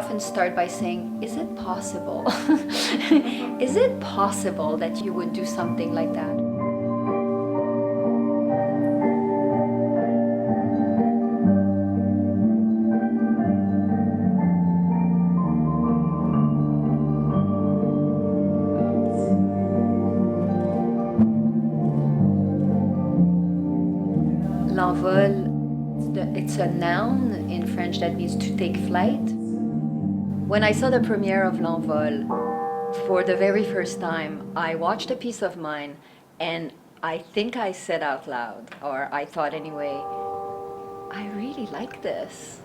often start by saying, is it possible? Is it possible that you would do something like that? L'envol, it's a noun in French that means to take flight. When I saw the premiere of L'Envol, for the very first time, I watched a piece of mine and I think I said out loud, or I thought anyway, I really like this.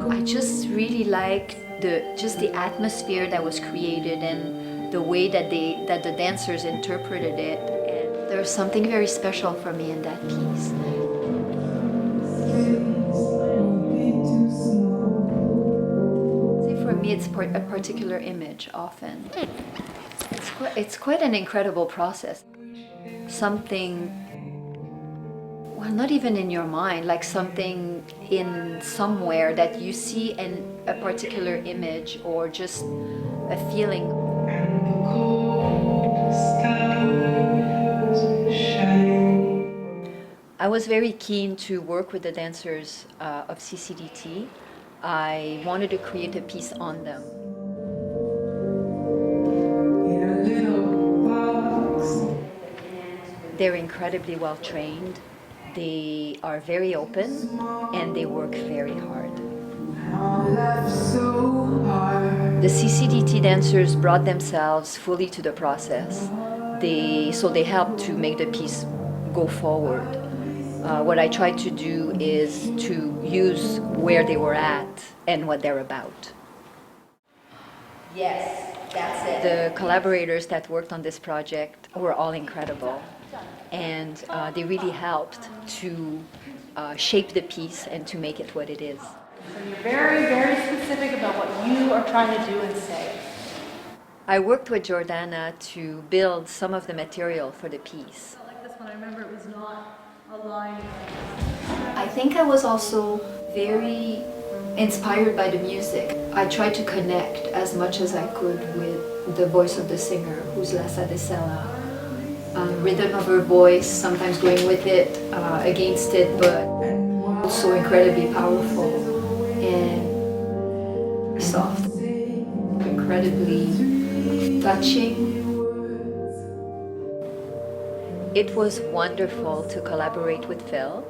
I just really liked the atmosphere that was created and the way that the dancers interpreted it. And there was something very special for me in that piece. For me, it's a particular image often. It's quite an incredible process. Something, well, not even in your mind, like something in somewhere that you see in a particular image or just a feeling. I was very keen to work with the dancers of CCDT. I wanted to create a piece on them. They're incredibly well trained. They are very open and they work very hard. The CCDT dancers brought themselves fully to the process. So they helped to make the piece go forward. What I tried to do is to use where they were at and what they're about. Yes, that's it. The collaborators that worked on this project were all incredible. And they really helped to shape the piece and to make it what it is. So you're very, very specific about what you are trying to do and say. I worked with Jordana to build some of the material for the piece. Like this one, I remember it was not aligned. I think I was also very inspired by the music. I tried to connect as much as I could with the voice of the singer, who's La Sadecella. Rhythm of her voice, sometimes going with it, against it, but also incredibly powerful and soft, incredibly touching. It was wonderful to collaborate with Phil.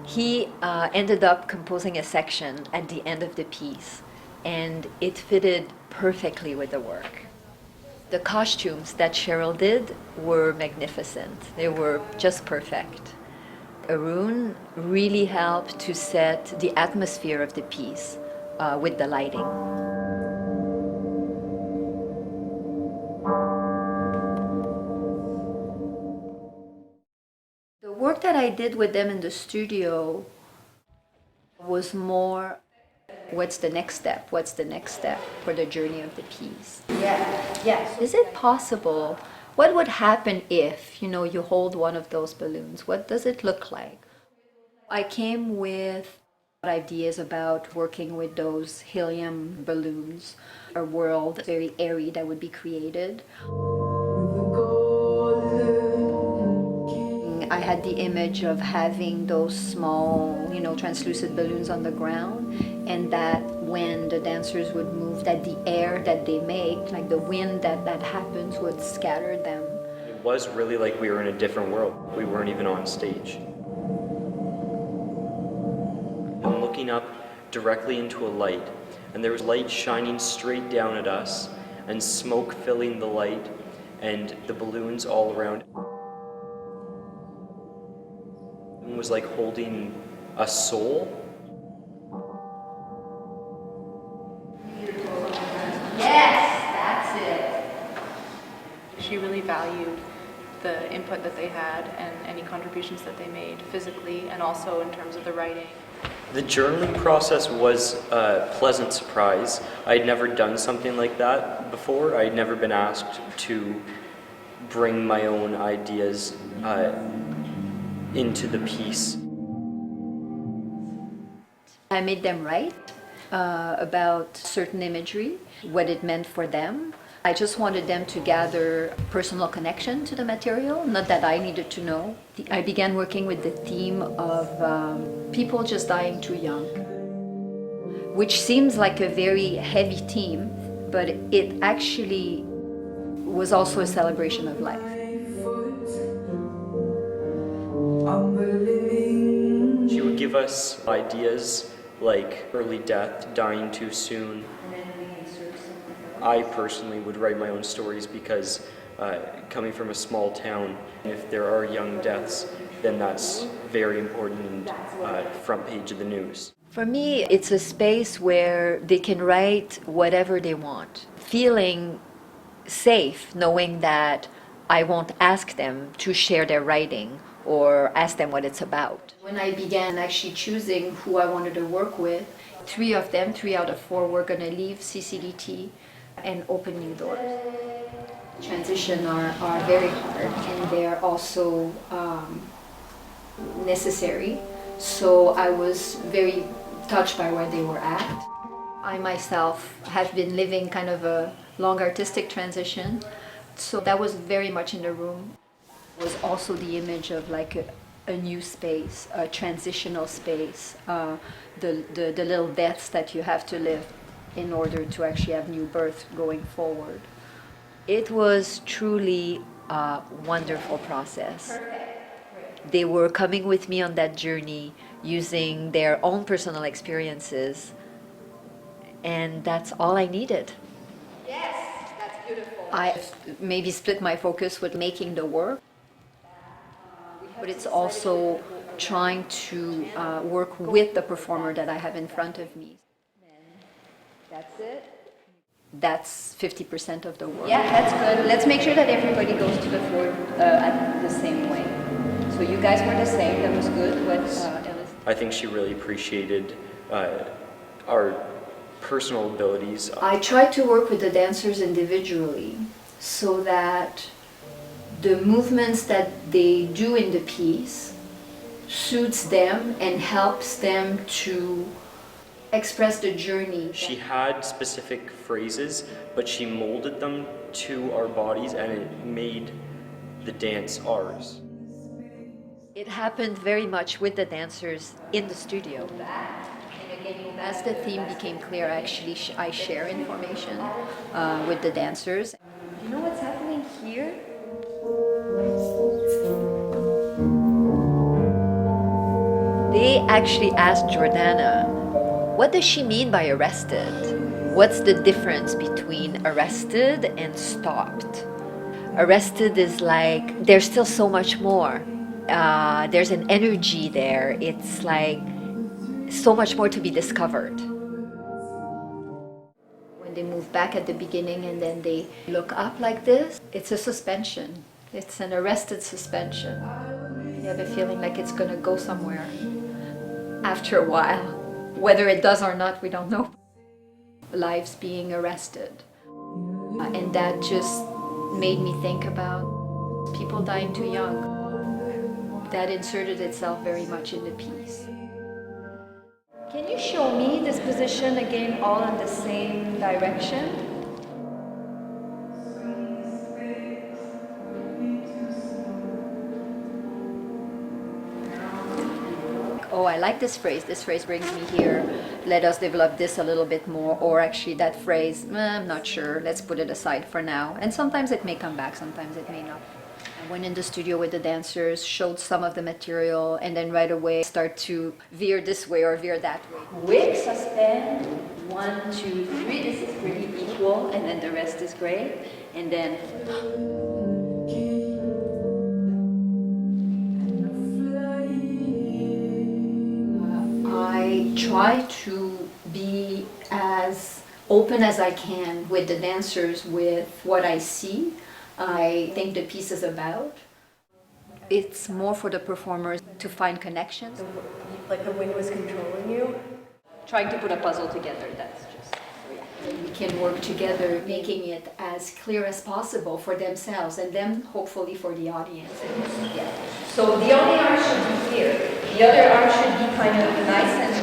He ended up composing a section at the end of the piece, and it fitted perfectly with the work. The costumes that Cheryl did were magnificent. They were just perfect. Arun really helped to set the atmosphere of the piece with the lighting. The work that I did with them in the studio was more, what's the next step? What's the next step for the journey of the piece? Yes. Is it possible? What would happen if, you hold one of those balloons? What does it look like? I came with ideas about working with those helium balloons, a world very airy that would be created. I had the image of having those small, translucent balloons on the ground, and that when the dancers would move, that the air that they make, like the wind that happens, would scatter them. It was really like we were in a different world. We weren't even on stage. I'm looking up directly into a light, and there was light shining straight down at us, and smoke filling the light, and the balloons all around. It was like holding a soul. Yes, that's it. She really valued the input that they had and any contributions that they made physically and also in terms of the writing. The journaling process was a pleasant surprise. I had never done something like that before. I had never been asked to bring my own ideas into the piece. I made them write about certain imagery, what it meant for them. I just wanted them to gather personal connection to the material, not that I needed to know. I began working with the theme of people just dying too young, which seems like a very heavy theme, but it actually was also a celebration of life. She would give us ideas like early death, dying too soon. I personally would write my own stories because coming from a small town, if there are young deaths, then that's very important and front page of the news. For me, it's a space where they can write whatever they want, feeling safe knowing that I won't ask them to share their writing or ask them what it's about. When I began actually choosing who I wanted to work with, 3 of them, 3 out of 4, were going to leave CCDT and open new doors. Transition are very hard, and they're also necessary. So I was very touched by where they were at. I myself have been living kind of a long artistic transition, so that was very much in the room. It was also the image of like a new space, a transitional space, the little deaths that you have to live in order to actually have new birth going forward. It was truly a wonderful process. They were coming with me on that journey using their own personal experiences, and that's all I needed. Yes, that's beautiful. I maybe split my focus with making the work, but it's also trying to work with the performer that I have in front of me. That's it. That's 50% of the work. Yeah, that's good. Let's make sure that everybody goes to the floor at the same way. So you guys were the same. That was good. What, Ellis? I think she really appreciated our personal abilities. I tried to work with the dancers individually so that the movements that they do in the piece suits them and helps them to express the journey. She had specific phrases, but she molded them to our bodies and it made the dance ours. It happened very much with the dancers in the studio. As the theme became clear, actually I share information with the dancers. You know what's happening here? They actually asked Jordana, what does she mean by arrested? What's the difference between arrested and stopped? Arrested is like, there's still so much more. There's an energy there. It's like so much more to be discovered. When they move back at the beginning and then they look up like this, it's a suspension. It's an arrested suspension. You have a feeling like it's going to go somewhere after a while. Whether it does or not, we don't know. Lives being arrested. And that just made me think about people dying too young. That inserted itself very much in the piece. Can you show me this position again, all in the same direction? Oh, I like this phrase. This phrase brings me here. Let us develop this a little bit more. Or actually that phrase, I'm not sure. Let's put it aside for now. And sometimes it may come back, sometimes it may not. I went in the studio with the dancers, showed some of the material, and then right away start to veer this way or veer that way. Quick suspend, 1, 2, 3. This is pretty equal, and then the rest is great. And then I try to be as open as I can with the dancers with what I see. I think the piece is about. It's more for the performers to find connections. Like the wind was controlling you? Trying to put a puzzle together, that's just, we can work together, making it as clear as possible for themselves and then hopefully for the audience. Yeah. So the only arm should be here. The other arm should be kind of nice and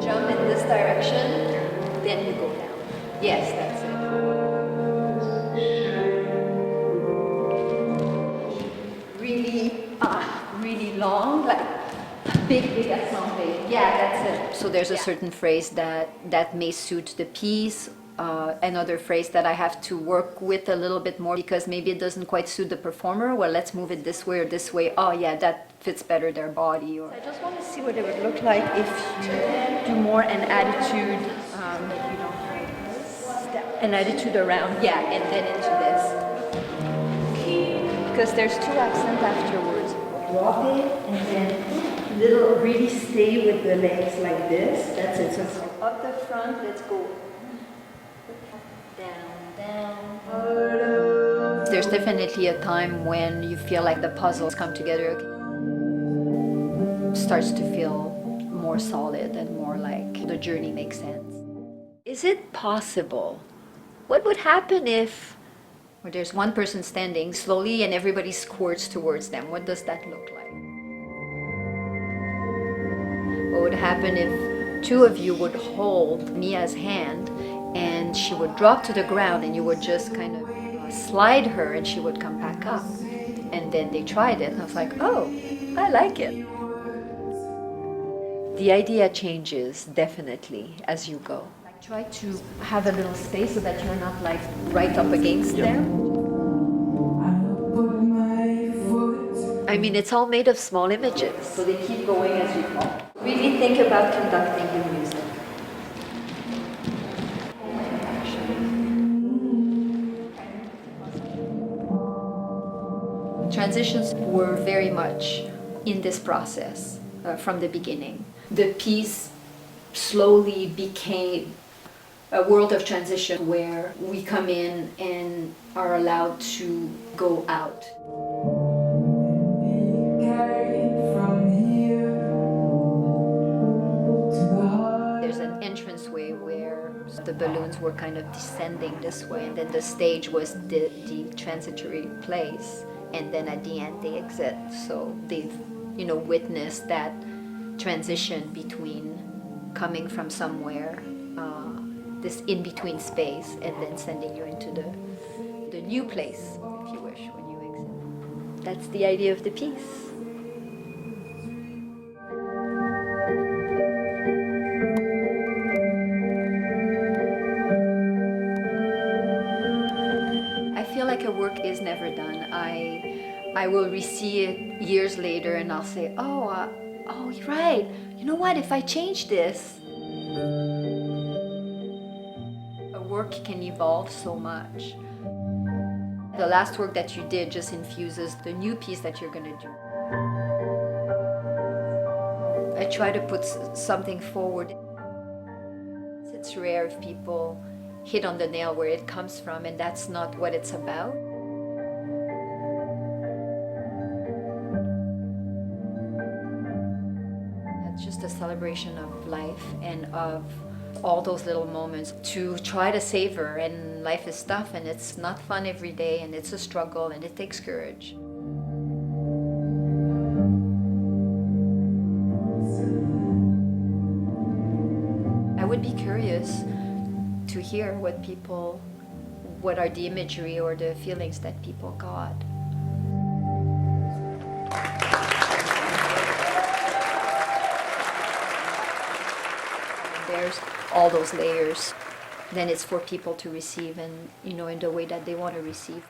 jump in this direction, then you go down. Yes, that's it. Really long, like big accent. Yeah, that's it. So there's a certain phrase that may suit the piece. Another phrase that I have to work with a little bit more because maybe it doesn't quite suit the performer. Well, let's move it this way or this way. Oh yeah, that fits better their body. Or I just want to see what it would look like if you do more an attitude, an attitude around. yeah, and then into this. Because there's two accents afterwards. Drop it and then little really stay with the legs like this. That's it. So up the front, let's go down. There's definitely a time when you feel like the puzzles come together. Starts to feel more solid and more like the journey makes sense. Is it possible? What would happen if there's one person standing slowly and everybody squirts towards them? What does that look like? What would happen if two of you would hold Mia's hand and she would drop to the ground and you would just kind of slide her and she would come back up? And then they tried it and I was like, oh, I like it. The idea changes definitely as you go. Try to have a little space so that you're not like right up against them. I mean, it's all made of small images. So they keep going as you go. Really think about conducting the music. Transitions were very much in this process from the beginning. The piece slowly became a world of transition where we come in and are allowed to go out. There's an entranceway where the balloons were kind of descending this way, and then the stage was the transitory place, and then at the end they exit. So they've, witnessed that transition between coming from somewhere, this in-between space, and then sending you into the new place, if you wish, when you exit. That's the idea of the piece. I feel like a work is never done. I will re-see it years later and I'll say, oh, you're right. You know what, if I change this, a work can evolve so much. The last work that you did just infuses the new piece that you're going to do. I try to put something forward. It's rare if people hit on the nail where it comes from, and that's not what it's about. It's just a celebration of life and of all those little moments to try to savor. And life is tough and it's not fun every day, and it's a struggle and it takes courage. I would be curious to hear what are the imagery or the feelings that people got. There's all those layers. Then it's for people to receive and, in the way that they want to receive.